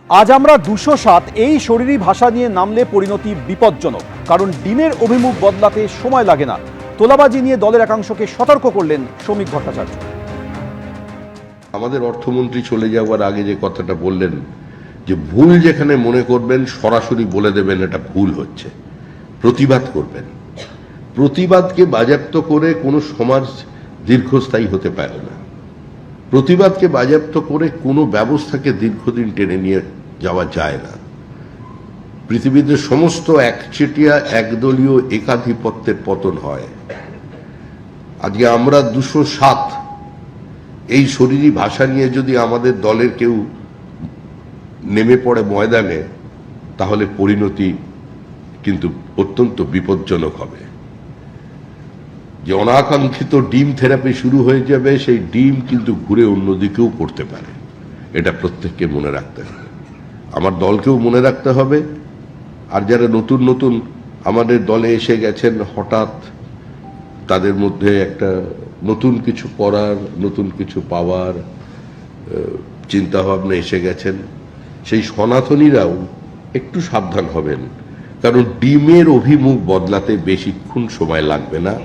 আজ আমরা 207 এই শরীরী ভাষা নিয়ে নামলে পরিণতি বিপজ্জনক, কারণ ডিমের অভিমুখ বদলাতে সময় লাগে না। তোলাবাজি নিয়ে দলের একাংশকে সতর্ক করলেন শ্রমিক ভট্টাচার্য। আমাদের অর্থমন্ত্রী চলে যাওয়ার আগে যে কথাটা বললেন যে ভুল যেখানে মনে করবেন সরাসরি বলে দেবেন এটা ভুল হচ্ছে, প্রতিবাদ করবেন। প্রতিবাদকে বাজেয়াপ্ত করে কোনো সমাজ দীর্ঘস্থায়ী হতে পারে না। প্রতিবাদকে বাজেয়াপ্ত করে কোনো ব্যবস্থাকে দীর্ঘদিন টেনে নিয়ে যাওয়া যায় না। পৃথিবীতে সমস্ত একচেটিয়া একদলীয় একাধিপত্যের পতন হয়। আজকে আমরা 207 এই শরীরী ভাষা নিয়ে যদি আমাদের দলের কেউ নেমে পড়ে ময়দানে, তাহলে পরিণতি কিন্তু অত্যন্ত বিপজ্জনক হবে। যে অনাকাঙ্ক্ষিত ডিম থেরাপি শুরু হয়ে যাবে, সেই ডিম কিন্তু ঘুরে অন্যদিকেও পড়তে পারে। এটা প্রত্যেককে মনে রাখতে হবে, আমার দলকেও মনে রাখতে হবে। আর যারা নতুন নতুন আমাদের দলে এসে গেছেন, হঠাৎ তাদের মধ্যে একটা নতুন কিছু করার, নতুন কিছু পাওয়ার চিন্তাভাবনা এসে গেছেন, সেই সনাতনীরাও একটু সাবধান হবেন, কারণ ডিমের অভিমুখ বদলাতে বেশিক্ষণ সময় লাগবে না।